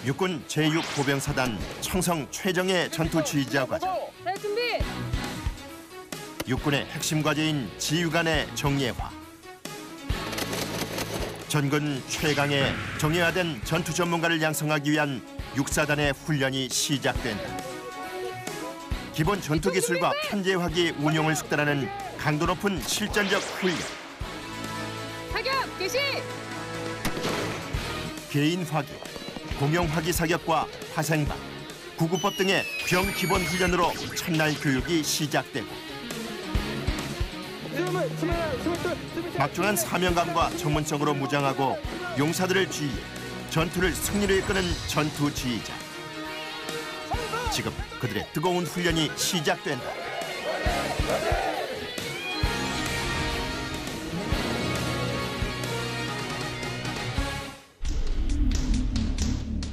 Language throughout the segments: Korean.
육군 제6보병사단 청성 최정예 전투 지휘자 과정. 네, 준비. 육군의 핵심 과제인 지휘관의 정예화. 전군 최강의 정예화된 전투 전문가를 양성하기 위한 육사단의 훈련이 시작된다. 기본 전투 기술과 편제화기 운용을 숙달하는 강도 높은 실전적 훈련. 사격 개시. 개인 화기, 공용 화기 사격과 화생방, 구구법 등의 병 기본 훈련으로 첫날 교육이 시작되고 막중한 사명감과 전문성으로 무장하고 용사들을 지휘해 전투를 승리로 이끄는 전투 지휘자. 지금 그들의 뜨거운 훈련이 시작된다.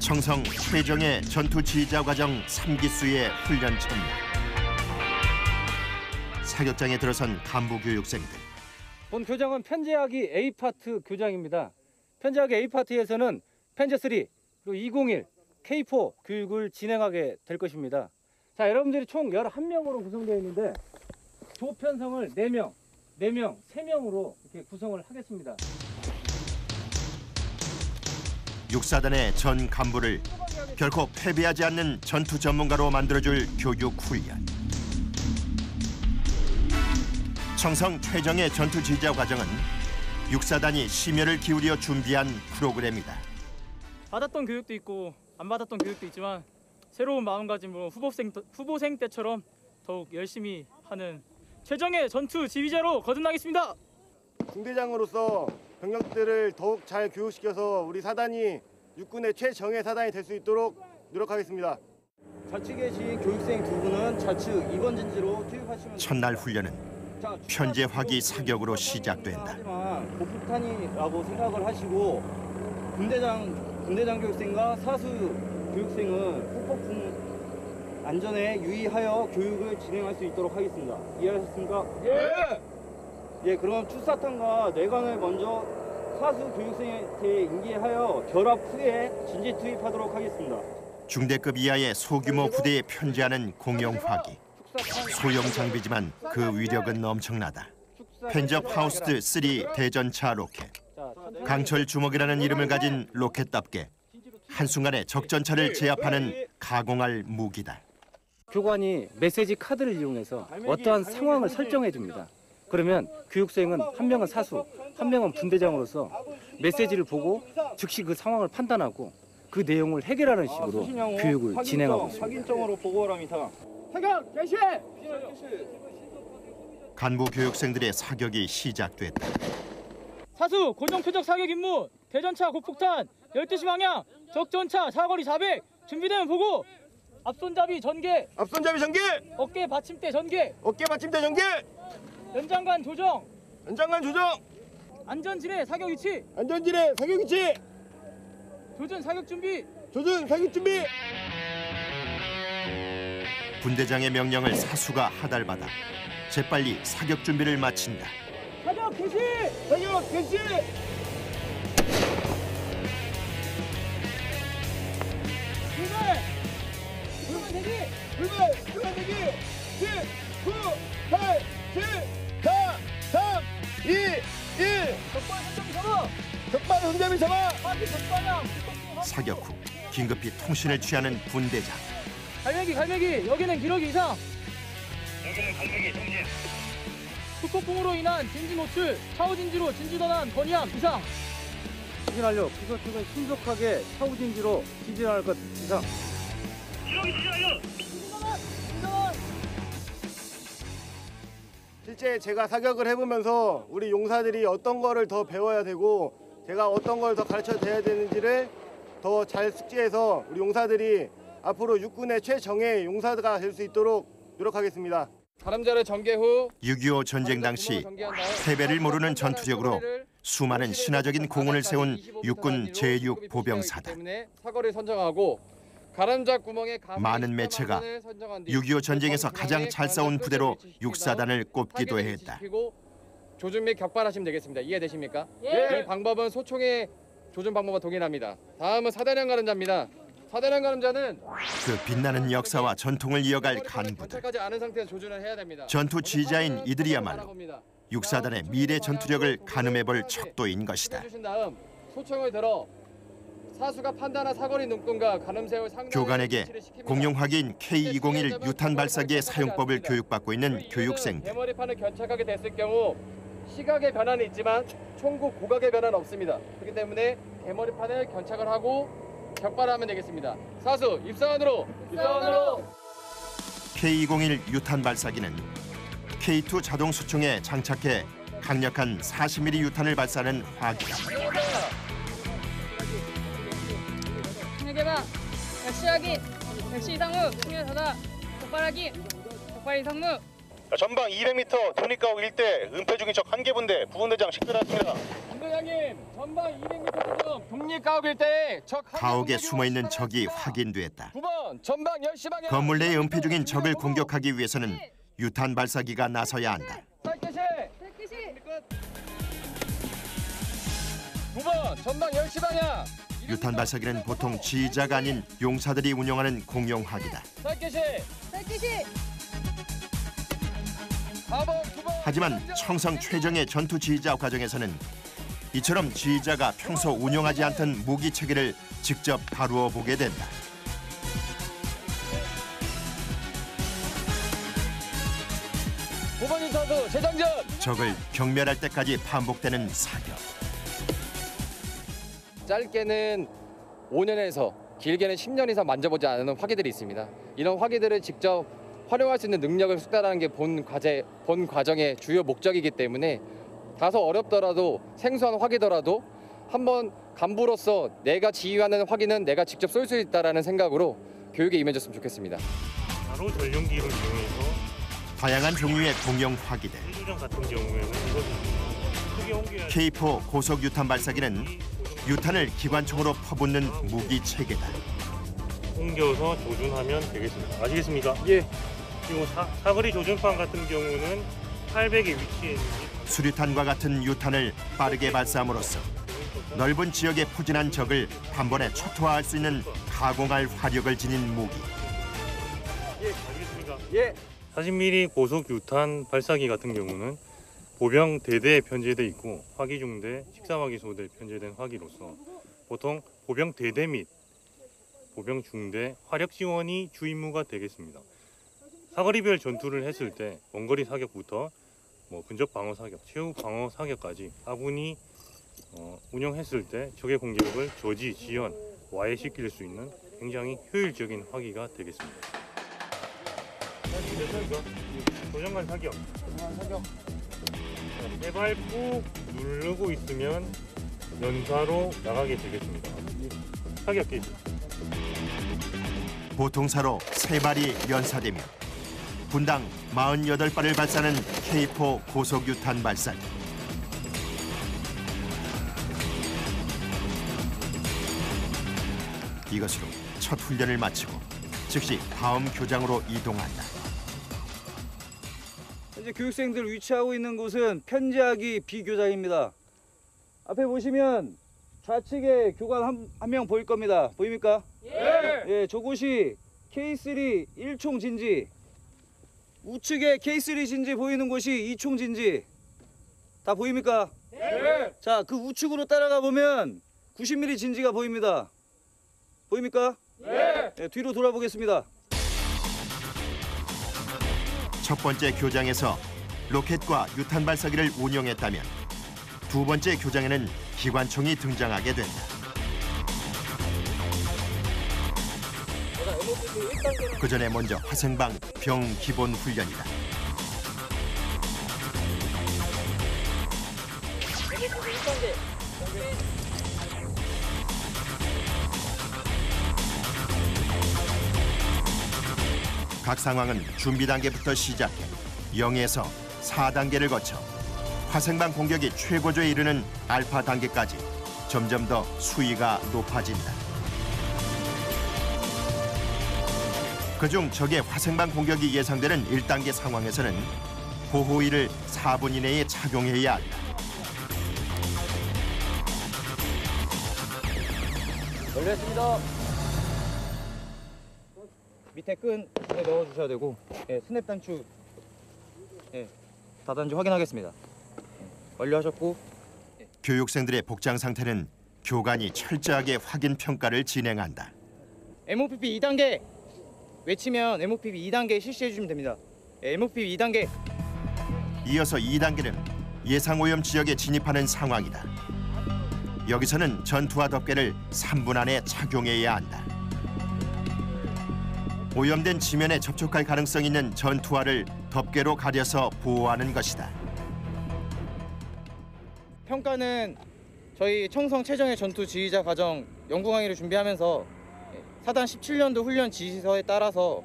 청성 최정예 전투 지휘자 과정 3기수의 훈련 첫날. 사격장에 들어선 간부 교육생들. 본 교장은 편제하기 A파트 교장입니다. 편제하기 A파트에서는 편제3 그리고 201, K4 교육을 진행하게 될 것입니다. 자, 여러분들이 총 11명으로 구성되어 있는데 조 편성을 4명, 3명으로 이렇게 구성을 하겠습니다. 육사단의 전 간부를 결코 패배하지 않는 전투 전문가로 만들어줄 교육 훈련. 청성 최정예 전투 지휘자 과정은 육사단이 심혈을 기울여 준비한 프로그램이다. 받았던 교육도 있고 안 받았던 교육도 있지만 새로운 마음가짐으로 후보생 때처럼 더욱 열심히 하는 최정예 전투 지휘자로 거듭나겠습니다. 중대장으로서 병력들을 더욱 잘 교육시켜서 우리 사단이 육군의 최정예 사단이 될 수 있도록 노력하겠습니다. 좌측에 계신 교육생 두 분은 좌측 2번 진지로 투입하시면 첫날 훈련은 편제 화기 사격으로 시작된다. 하지만 고폭탄이라고 생각을 하시고 군대장 교육생과 사수 교육생은 폭폭풍 안전에 유의하여 교육을 진행할 수 있도록 하겠습니다. 이해하셨습니까? 예! 예, 그럼 출사탄과 내관을 먼저 사수 교육생한테 인계하여 결합 후에 진지 투입하도록 하겠습니다. 중대급 이하의 소규모 부대에 편제하는 공용 화기. 소형 장비지만 그 위력은 엄청나다. 펜접 하우스트 3 대전차 로켓. 강철 주먹이라는 이름을 가진 로켓답게 한순간에 적전차를 제압하는 가공할 무기다. 교관이 메시지 카드를 이용해서 어떠한 상황을 설정해 줍니다. 그러면 교육생은 한 명은 사수, 한 명은 분대장으로서 메시지를 보고 즉시 그 상황을 판단하고 그 내용을 해결하는 식으로 교육을 진행하고 있습니다. 확인점으로 보고를 합니다. 사격 개시. 간부 교육생들의 사격이 시작됐다. 사수 고정 표적 사격 임무 대전차 고폭탄 12시 방향 적전차 사거리 400 준비되면 보고 앞손잡이 전개 앞손잡이 전개! 어깨 받침대 전개 어깨 받침대 전개! 연장관 조정 연장관 조정! 안전지뢰 사격 위치 안전지뢰 사격 위치! 조준 사격 준비 조준 사격 준비! 분대장의 명령을 사수가 하달받아 재빨리 사격 준비를 마친다. 사격 개시 사격 개시! 불만 대기 불만 대기! 10, 9, 8, 7, 4, 3, 2, 1! 적발 손잡이 잡아 적발 손잡이 잡아! 화기 적방향 사격 후 긴급히 통신을 취하는 분대장. 갈매기 여기는 기록이 이상 후폭풍으로 인한 진지 노출 차후 진지로 진지 전환 건의함 이상 추진 완료. 비서 측은 신속하게 차후 진지로 지진할 것 이상. 실제 제가 사격을 해보면서 우리 용사들이 어떤 거를 더 배워야 되고 제가 어떤 걸 더 가르쳐 줘야 되는지를 더 잘 숙지해서 우리 용사들이 앞으로 육군의 최정예 용사가 될 수 있도록 노력하겠습니다. 가름자를 전개 후 6.25 전쟁 당시 패배를 모르는 전투력으로 수많은 신화적인 공헌을 세운 육군 제6보병사단. 사거리를 선정하고 가름자 구멍에 많은 매체가 6.25 전쟁에서 가장 잘 싸운 부대로 육사단을 꼽기도 했다. 조준 및 격발하시면 되겠습니다. 이해되십니까? 이 방법은 소총의 조준 방법과 동일합니다. 다음은 사단형 가름자입니다. 4대장 가늠자는 그 빛나는 역사와 전통을 이어갈 간부들. 견착하지 않은 상태에서 조준을 해야 됩니다. 전투 지휘자인 이들이야말로 육사단의 미래 전투력을 가늠해볼 척도인 것이다. 주신 다음 소총을 들어 사수가 판단한 사거리 눈금과 가늠세월 상당한 교관에게 위치를 시킵니다. 공용 화기인 K201 유탄 발사기의 사용법을 교육받고 있는 교육생들. 대머리판을 견착하게 됐을 경우 시각의 변화는 있지만 총구 고각의 변화는 없습니다. 그렇기 때문에 대머리판을 견착을 하고 격발하면 되겠습니다. 사수 입사원으로. K201 유탄 발사기는 K2 자동 수총에 장착해 강력한 40mm 유탄을 발사하는 화기다. 해봐. 역시 확인. 역시 이상 후. 승려 닫아. 적발하기. 적발 이상 후. 전방 200m 독립가옥 일대 은폐 중인 적 한 개 분대 부분대장 식별했습니다. 부대장님 전방 200m 지점 독립가옥 일대에 적 가옥에 숨어있는 적이 확인됐다. 9번 전방 10시 방향 건물 내에 은폐 중인 적을 공격하기 위해서는 유탄 발사기가 나서야 한다. 살개시 택기시. 9번 전방 10시 방향 유탄 발사기는 보통 지휘자가 아닌 용사들이 운영하는 공용 화기다. 살개시 택기시. 4번 9번 하지만 청성 최정의 전투 지휘자 과정에서는 이처럼 지휘자가 평소 운영하지 않던 무기 체계를 직접 다루어 보게 된다. 번 선수 재장전 적을 경멸할 때까지 반복되는 사격. 짧게는 5년에서 길게는 10년 이상 만져보지 않은 화기들이 있습니다. 이런 화기들을 직접 활용할 수 있는 능력을 숙달하는 게 본 과정의 주요 목적이기 때문에 다소 어렵더라도 생소한 화기더라도 한번 간부로서 내가 지휘하는 화기는 내가 직접 쏠 수 있다라는 생각으로 교육에 임해줬으면 좋겠습니다. 바로 전용기를 이용해서 다양한 종류의 공용 화기들. 해수전 같은 경우에는 이것은 크게 옮겨야 K4 고속 유탄 발사기는 유탄을 기관총으로 퍼붓는 무기 체계다. 옮겨서 조준하면 되겠습니다. 아시겠습니까? 예. 그리고 사거리 조준판 같은 경우는 800에 위치해 있는 수류탄과 같은 유탄을 빠르게 발사함으로써 넓은 지역에 포진한 적을 단번에 초토화할 수 있는 가공할 화력을 지닌 무기. 아시겠습니까? 예. 40mm 고속 유탄 발사기 같은 경우는 보병 대대에 편제돼 있고 화기 중대, 식사화기 소대에 편제된 화기로서 보통 보병 대대 및 보병 중대 화력 지원이 주 임무가 되겠습니다. 사거리별 전투를 했을 때 원거리 사격부터 근접 방어 사격, 최후 방어 사격까지 아군이 운영했을 때 적의 공격을 저지, 지연, 와해시킬 수 있는 굉장히 효율적인 화기가 되겠습니다. 도전관 사격. 세발 꾹 누르고 있으면 연사로 나가게 되겠습니다. 사격 개시. 보통사로 3발이 연사되며 분당 48발을 발사하는 K4 고속 유탄 발사기. 이것으로 첫 훈련을 마치고 즉시 다음 교장으로 이동한다. 현재 교육생들 위치하고 있는 곳은 편지하기 B교장입니다. 앞에 보시면 좌측에 교관 한 명 보일 겁니다. 보입니까? 예, 저곳이 K3 1총 진지, 우측에 K3 진지 보이는 곳이 2총 진지. 다 보입니까? 자, 그 우측으로 따라가 보면 90mm 진지가 보입니다. 보입니까? 네, 뒤로 돌아보겠습니다. 첫 번째 교장에서 로켓과 유탄 발사기를 운용했다면 두 번째 교장에는 기관총이 등장하게 된다. 그 전에 먼저 화생방 병 기본 훈련이다. 각 상황은 준비 단계부터 시작해 0에서 4단계를 거쳐 화생방 공격이 최고조에 이르는 알파 단계까지 점점 더 수위가 높아진다. 그중 적의 화생방 공격이 예상되는 1단계 상황에서는 보호의를 4분 이내에 착용해야 한다. 열렸습니다. 밑에 끈 안에 넣어주셔야 되고, 예, 스냅 단추, 예, 다단지 확인하겠습니다. 완료하셨고, 교육생들의 복장 상태는 교관이 철저하게 확인 평가를 진행한다. MOPP 2단계 외치면 MOPP 2단계 실시해 주시면 됩니다. 예, MOPP 2단계. 이어서 2단계는 예상 오염 지역에 진입하는 상황이다. 여기서는 전투화 덮개를 3분 안에 착용해야 한다. 오염된 지면에 접촉할 가능성 있는 전투화를 덮개로 가려서 보호하는 것이다. 평가는 저희 청성 최정예 전투 지휘자 과정 연구 강의를 준비하면서 사단 17년도 훈련 지시서에 따라서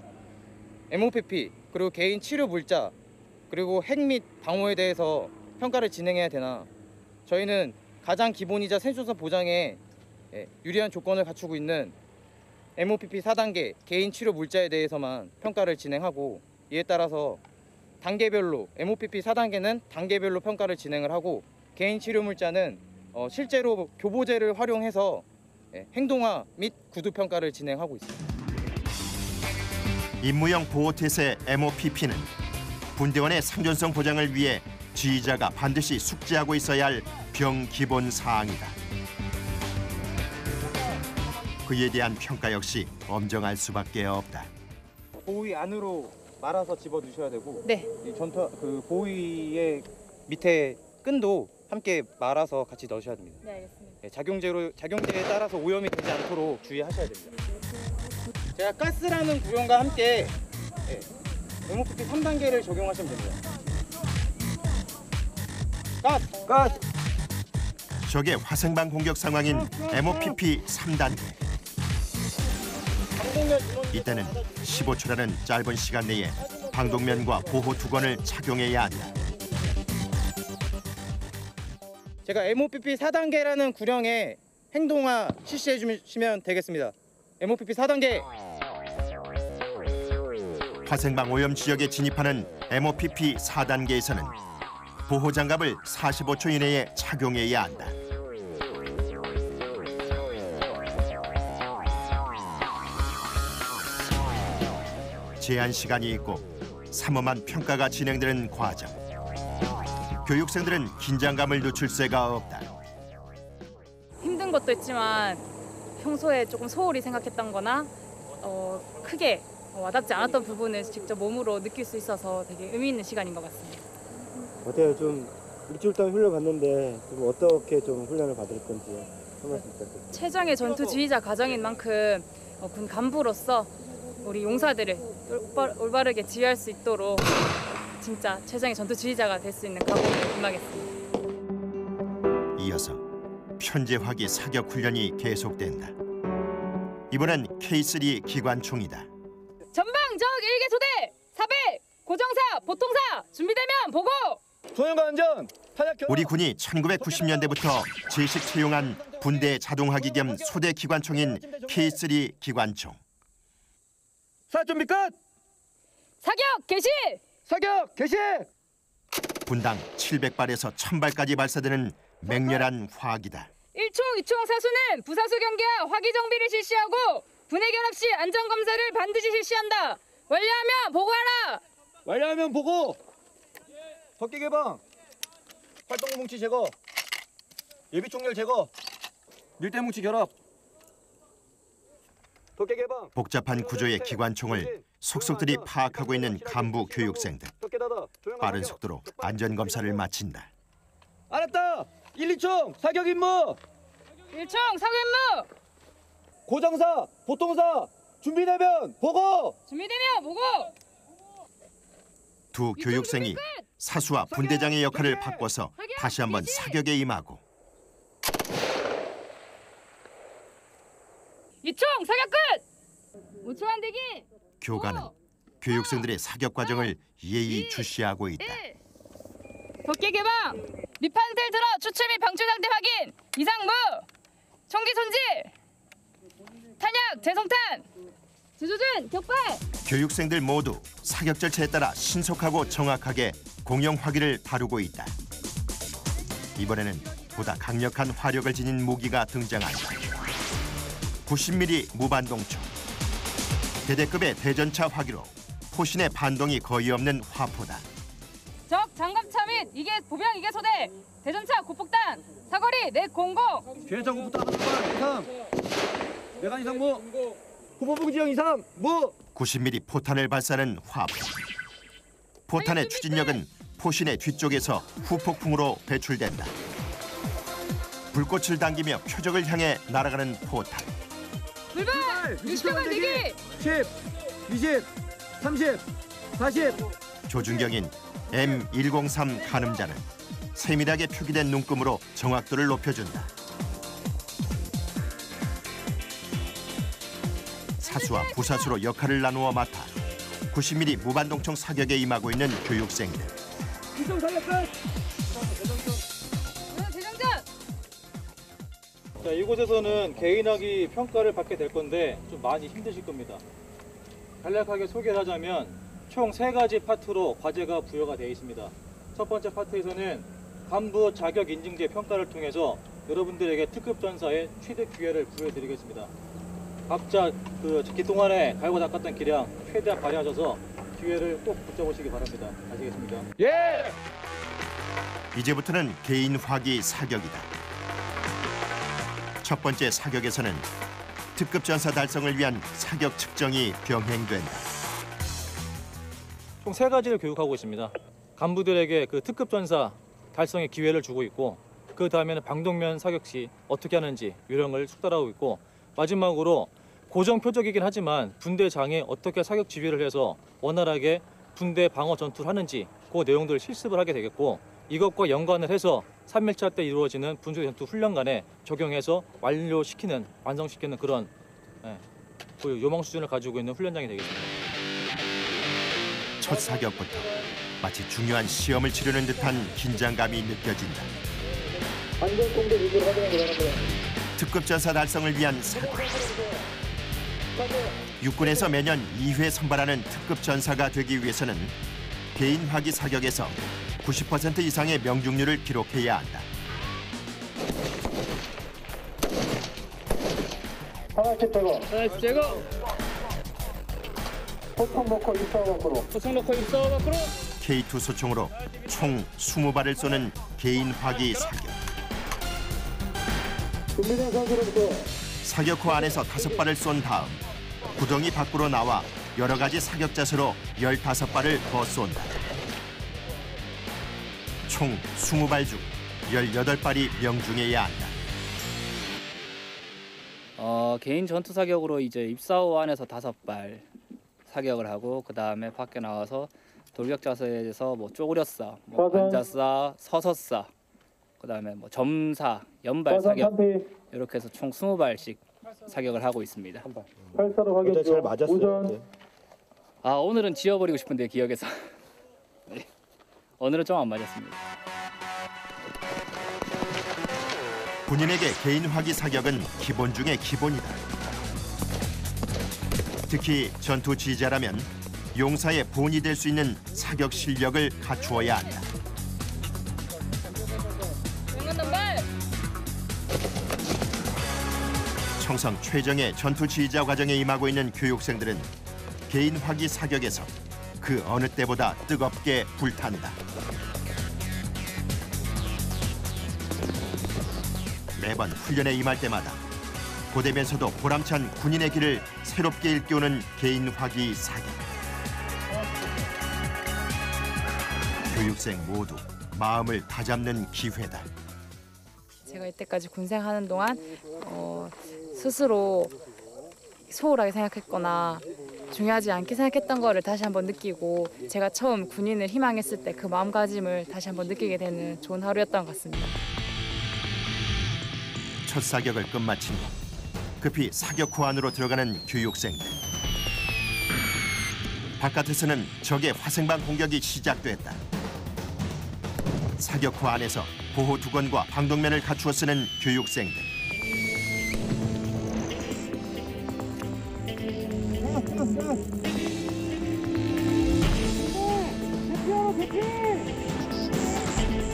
MOPP 그리고 개인 치료 물자 그리고 핵 및 방호에 대해서 평가를 진행해야 되나, 저희는 가장 기본이자 생존성 보장에 유리한 조건을 갖추고 있는 MOPP 4단계 개인 치료 물자에 대해서만 평가를 진행하고, 이에 따라서 단계별로 MOPP 4단계는 단계별로 평가를 진행을 하고, 개인 치료 물자는 실제로 교보제를 활용해서 행동화 및 구두 평가를 진행하고 있습니다. 임무용 보호태세 MOPP는 군대원의 생존성 보장을 위해 지휘자가 반드시 숙지하고 있어야 할 병 기본 사항이다. 그에 대한 평가 역시 엄정할 수밖에 없다. 보위 안으로 말아서 집어 넣으셔야 되고, 네. 이 전투 그 보위의 밑에 끈도 함께 말아서 같이 넣으셔야 됩니다. 네, 알겠습니다. 예, 작용제에 따라서 오염이 되지 않도록 주의하셔야 됩니다. 제가 가스라는 구형과 함께 MOPP 3단계를 적용하시면 됩니다. 가스! 적의 화생방 공격 상황인 MOPP 3단계. 이때는 15초라는 짧은 시간 내에 방독면과 보호 두건을 착용해야 한다. 제가 MOPP 4단계라는 구령에 행동화 실시해 주시면 되겠습니다. MOPP 4단계. 화생방 오염 지역에 진입하는 MOPP 4단계에서는 보호장갑을 45초 이내에 착용해야 한다. 제한 시간이 있고 삼엄한 평가가 진행되는 과정. 교육생들은 긴장감을 늦출 새가 없다. 힘든 것도 있지만 평소에 조금 소홀히 생각했던 거나 크게 와닿지 않았던 부분을 직접 몸으로 느낄 수 있어서 되게 의미 있는 시간인 것 같습니다. 어때요? 좀 일주일 동안 훈련 받는데 좀 어떻게 좀 훈련을 받을 건지 한 말씀 부탁드립니다. 최정예 전투 지휘자 과정인 만큼 군 간부로서 우리 용사들을 올바르게 지휘할 수 있도록 진짜 최정예 전투 지휘자가 될 수 있는 각오를 임하겠습니다. 이어서 편제화기 사격 훈련이 계속된다. 이번엔 K3 기관총이다. 전방적 1개 소대 400 고정사 보통사 준비되면 보고. 소형과 안전 탄약 우리 군이 1990년대부터 제식 채용한 분대 자동화기 겸 소대 기관총인 K3 기관총. 사 준비 끝. 사격 개시. 사격 개시. 분당 700발에서 1000발까지 발사되는 맹렬한 화기다. 1총, 2총 사수는 부사수 경계와 화기 정비를 실시하고 분해 결합 시 안전 검사를 반드시 실시한다. 완료하면 보고하라. 완료하면 보고. 덮개 개방. 활동구 뭉치 제거. 예비 총열 제거. 밀대 뭉치 결합. 덮개 개방. 복잡한 구조의 기관총을 속속들이 파악하고 있는 간부 교육생들. 덮개 닫아. 빠른 속도로 안전 검사를 마친다. 알았다. 1, 2총 사격 임무. 1총 사격 임무. 고정사, 보통사 준비되면 보고. 준비되면 보고. 두 교육생이 사수와 분대장의 역할을 바꿔서 다시 한번 사격에 임하고 2총 사격 끝. 5초 안 대기. 교관은 교육생들의 사격 과정을 예의 주시하고 있다. 덮개 개방. 밑판들 들어 추출 및 방출 상태 확인. 이상무. 총기 손질. 탄약 재성탄. 재조준 격발. 교육생들 모두 사격 절차에 따라 신속하고 정확하게 공영 화기를 다루고 있다. 이번에는 보다 강력한 화력을 지닌 무기가 등장한다. 90mm 무반동총. 대대급의 대전차 화기로 포신의 반동이 거의 없는 화포다. 적 장갑차 및 이계 보병 이계 소대 대전차 고폭탄 사거리 넷 공공. 비행차 고폭탄 이상. 내관 이상 뭐. 후보부 지형 이상 뭐. 90mm 포탄을 발사하는 화포. 포탄의 추진력은 포신의 뒤쪽에서 후폭풍으로 배출된다. 불꽃을 당기며 표적을 향해 날아가는 포탄. 불발 60초간 대기. 10, 20, 30, 40. 조준경인 M103 가늠자는 세밀하게 표기된 눈금으로 정확도를 높여준다. 사수와 부사수로 역할을 나누어 맡아 90mm 무반동총 사격에 임하고 있는 교육생들. 대장전. 자, 이곳에서는 개인학위 평가를 받게 될 건데 좀 많이 힘드실 겁니다. 간략하게 소개를 하자면 총 3가지 파트로 과제가 부여가 되어 있습니다. 첫 번째 파트에서는 간부 자격 인증제 평가를 통해서 여러분들에게 특급 전사의 취득 기회를 부여드리겠습니다. 각자 그동안에 갈고 닦았던 기량 최대한 발휘하셔서 기회를 꼭 붙잡으시기 바랍니다. 아시겠습니까? 예. 이제부터는 개인 화기 사격이다. 첫 번째 사격에서는 특급 전사 달성을 위한 사격 측정이 병행된다. 총 3가지를 교육하고 있습니다. 간부들에게 그 특급 전사 달성의 기회를 주고 있고, 그 다음에는 방독면 사격 시 어떻게 하는지 요령을 숙달하고 있고, 마지막으로 고정 표적이긴 하지만 분대장에 어떻게 사격 지휘를 해서 원활하게 분대 방어 전투를 하는지 그 내용들을 실습을 하게 되겠고, 이것과 연관을 해서 3일차 때 이루어지는 분대 전투 훈련간에 적용해서 완성시키는 그런 그 요망 수준을 가지고 있는 훈련장이 되겠습니다. 첫 사격부터 마치 중요한 시험을 치르는 듯한 긴장감이 느껴진다. 특급 전사 달성을 위한 사격. 육군에서 매년 2회 선발하는 특급 전사가 되기 위해서는 개인 화기 사격에서 90% 이상의 명중률을 기록해야 한다. 하나씩 제거. 제거. 포통 놓고 입사와 밖으로. 소총 넣고 입사와 밖으로. K2 소총으로 총 20발을 쏘는 개인 화기 사격. 준비된 선수로부터 사격 후 안에서 5발을 쏜 다음 구덩이 밖으로 나와 여러 가지 사격 자세로 15발을 더 쏜다. 총 20발 중 18발이 명중해야 한다. 개인 전투 사격으로 이제 입사호 안에서 5발 사격을 하고, 그 다음에 밖에 나와서 돌격 자세에서 뭐 쪼그려 쏴, 뭐 앉아 쏴, 서서 쏴, 그 다음에 뭐 점사, 연발 사격, 이렇게 해서 총 20발씩 사격을 하고 있습니다. 8사로 확인. 잘 맞았어요. 오늘은 지워버리고 싶은데 기억에서. 네. 오늘은 좀 안 맞았습니다. 군인에게 개인 화기 사격은 기본 중의 기본이다. 특히 전투 지휘자라면 용사의 본이 될 수 있는 사격 실력을 갖추어야 한다. 청성 최정의 전투 지휘자 과정에 임하고 있는 교육생들은 개인 화기 사격에서 그 어느 때보다 뜨겁게 불탄다. 매번 훈련에 임할 때마다 고되면서도 보람찬 군인의 길을 새롭게 일깨우는 개인 화기 사격. 교육생 모두 마음을 다잡는 기회다. 제가 이때까지 군생하는 동안 스스로 소홀하게 생각했거나 중요하지 않게 생각했던 거를 다시 한번 느끼고, 제가 처음 군인을 희망했을 때 그 마음가짐을 다시 한번 느끼게 되는 좋은 하루였던 것 같습니다. 첫 사격을 끝마친 후 급히 사격 후 안으로 들어가는 교육생들. 바깥에서는 적의 화생방 공격이 시작됐다. 사격 후 안에서 보호 두건과 방독면을 갖추어 쓰는 교육생들.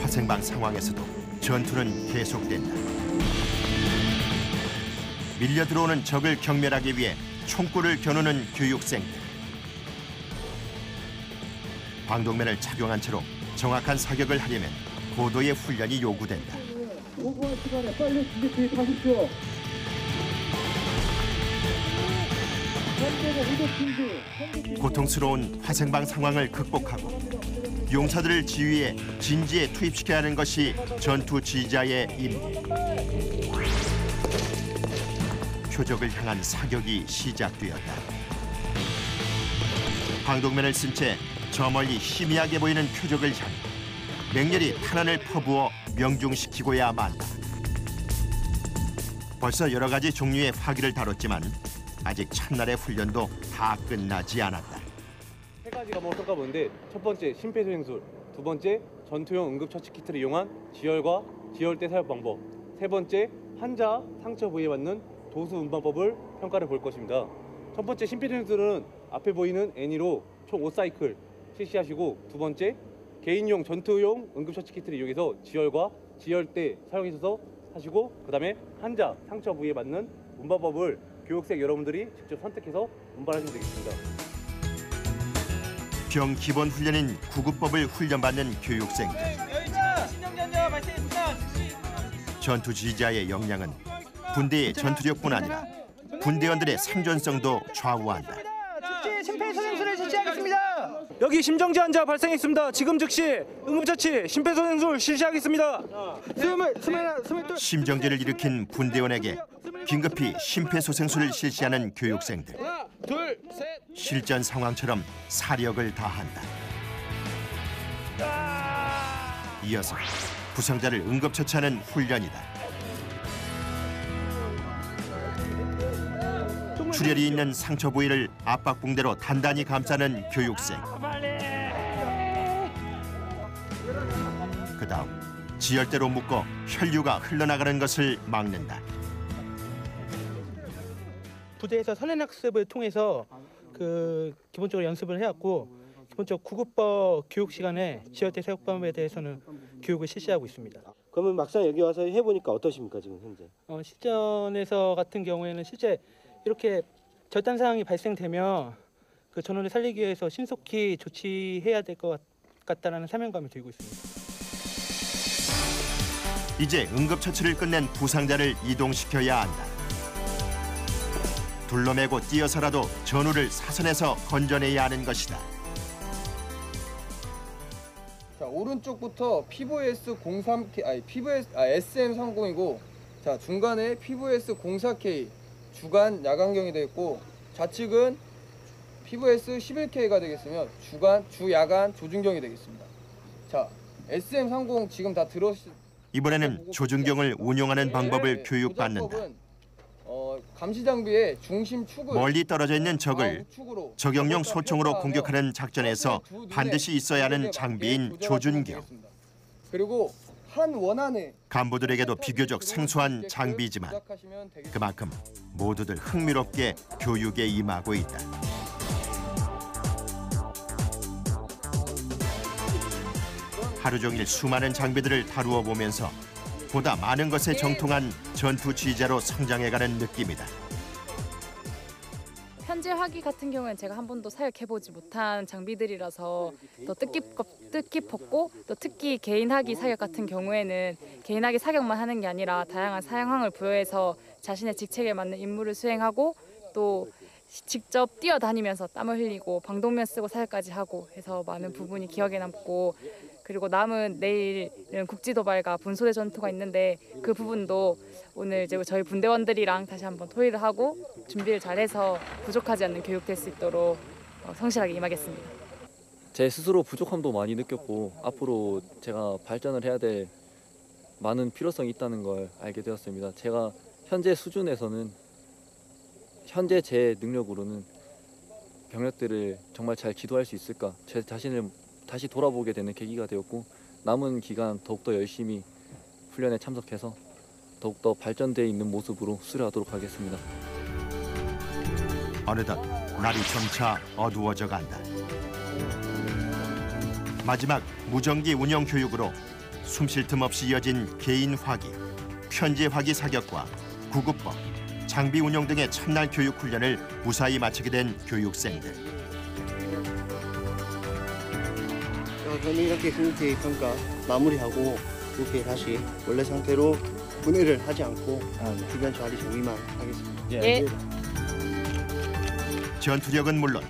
화생방 상황에서도 전투는 계속된다. 밀려 들어오는 적을 경멸하기 위해 총구를 겨누는 교육생들. 방독면을 착용한 채로 정확한 사격을 하려면 고도의 훈련이 요구된다. 오후한 시간에 빨리 준비 투입하십시오. 고통스러운 화생방 상황을 극복하고 용사들을 지휘해 진지에 투입시켜야 하는 것이 전투 지휘자의 임무. 표적을 향한 사격이 시작되었다. 방독면을 쓴 채 저 멀리 희미하게 보이는 표적을 향해 맹렬히 탄환을 퍼부어 명중시키고야 만다. 벌써 여러 가지 종류의 화기를 다뤘지만 아직 첫날의 훈련도 다 끝나지 않았다. 세 가지 과목을 평가보는데 첫 번째 심폐소생술, 두 번째 전투용 응급처치 키트를 이용한 지혈과 지혈대 사용 방법, 세 번째 환자 상처 부위에 맞는 도수 운반법을 평가를 볼 것입니다. 첫 번째 심폐소생술은 앞에 보이는 애니로 총 5사이클 실시하시고, 두 번째 개인용 전투용 응급처치 키트를 이용해서 지혈과 지혈대 사용해서 하시고, 그 다음에 환자 상처 부위에 맞는 운반법을 교육생 여러분들이 직접 선택해서 운반하시면 되겠습니다. 병 기본 훈련인 구급법을 훈련받는 교육생들. 전투 지휘자의 역량은 군대의 전투력뿐 아니라 군대원들의 생존성도 좌우한다. 심폐소생술을 실시하겠습니다. 여기 심정지 환자 발생했습니다. 지금 즉시 응급처치 심폐소생술 실시하겠습니다. 심정지를 일으킨 군대원에게 긴급히 심폐소생술을 실시하는 교육생들. 하나, 둘, 셋. 실전 상황처럼 사력을 다한다. 이어서 부상자를 응급처치하는 훈련이다. 출혈이 있는 상처 부위를 압박붕대로 단단히 감싸는 교육생. 그다음 지혈대로 묶어 혈류가 흘러나가는 것을 막는다. 부대에서 선행학습을 통해서 기본적으로 연습을 해왔고, 기본적으로 구급법 교육 시간에 지혈대 사용법에 대해서는 교육을 실시하고 있습니다. 그러면 막상 여기 와서 해보니까 어떠십니까 지금 현재? 실전에서 같은 경우에는 실제 이렇게 절단 상황이 발생되면 그 전원을 살리기 위해서 신속히 조치해야 될 것 같다라는 사명감을 들고 있습니다. 이제 응급처치를 끝낸 부상자를 이동시켜야 한다. 둘러매고 뛰어서라도 전우를 사선에서 건져내야 하는 것이다. 자, 오른쪽부터 SM30이고, 자, 중간에 PVS04K 주간 야간경이 되어 있고, 좌측은 PVS11K가 되겠으며 주야간 조준경이 되겠습니다. 자, SM30 지금 다 이번에는 조준경을 운용하는 방법을 교육받는다. 감시 장비의 중심 축을 멀리 떨어져 있는 적을 적용용 소총으로 공격하는 작전에서 반드시 있어야 하는 장비인 조준경. 그리고 한 원안에 간부들에게도 비교적 생소한 장비지만 그만큼 모두들 흥미롭게 교육에 임하고 있다. 하루 종일 수많은 장비들을 다루어 보면서 보다 많은 것에 정통한 전투 지휘자로 성장해가는 느낌이다. 현재 화기 같은 경우는 제가 한 번도 사격해보지 못한 장비들이라서 더 뜻깊었고, 또 특히 개인 화기 사격 같은 경우에는 개인 화기 사격만 하는 게 아니라 다양한 사용항을 부여해서 자신의 직책에 맞는 임무를 수행하고, 또 직접 뛰어다니면서 땀을 흘리고 방독면 쓰고 사격까지 하고 해서 많은 부분이 기억에 남고, 그리고 남은 내일은 국지도발과 분소대 전투가 있는데 그 부분도 오늘 이제 저희 분대원들이랑 다시 한번 토의를 하고 준비를 잘해서 부족하지 않는 교육될 수 있도록 성실하게 임하겠습니다. 제 스스로 부족함도 많이 느꼈고, 앞으로 제가 발전을 해야 될 많은 필요성이 있다는 걸 알게 되었습니다. 제가 현재 수준에서는 현재 제 능력으로는 병력들을 정말 잘 지도할 수 있을까, 제 자신을 다시 돌아보게 되는 계기가 되었고, 남은 기간 더욱더 열심히 훈련에 참석해서 더욱더 발전되어 있는 모습으로 수료하도록 하겠습니다. 어느덧 날이 점차 어두워져 간다. 마지막 무전기 운영 교육으로 숨 쉴 틈 없이 이어진 개인 화기, 편제 화기 사격과 구급법, 장비 운용 등의 첫날 교육 훈련을 무사히 마치게 된 교육생들. 저는 이렇게 교육계획 평가 마무리하고 이렇게 다시 원래 상태로 분해를 하지 않고 주변 자리 정리만 하겠습니다. 예. 전투력은 물론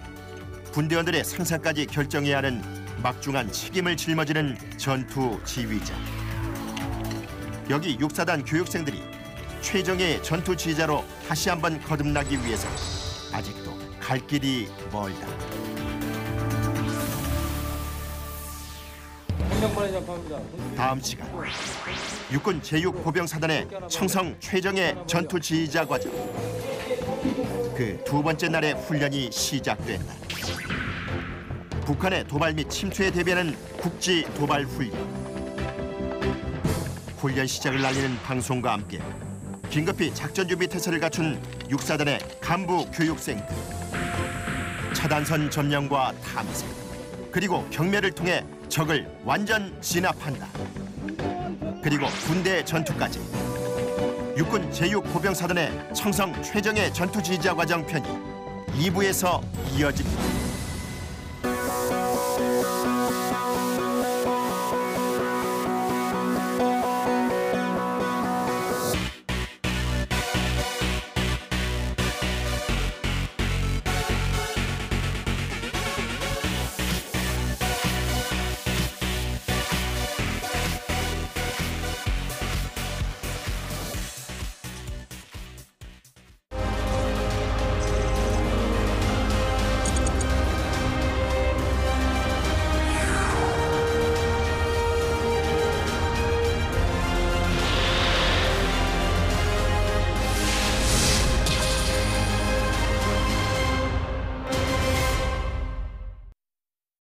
군대원들의 상사까지 결정해야 하는 막중한 책임을 짊어지는 전투 지휘자. 여기 육사단 교육생들이 최정예의 전투 지휘자로 다시 한번 거듭나기 위해서 아직도 갈 길이 멀다. 다음 시간 육군 제6보병사단의 청성 최정예 전투 지휘자 과정. 그 두 번째 날의 훈련이 시작된다. 북한의 도발 및 침투에 대비하는 국지 도발 훈련. 훈련 시작을 알리는 방송과 함께 긴급히 작전 준비 태세를 갖춘 육사단의 간부 교육생들. 차단선 점령과 탐색, 그리고 경매를 통해 적을 완전 진압한다. 그리고 군대 전투까지. 육군 제6보병사단의 청성 최정예 전투지휘자 과정 편이 2부에서 이어집니다.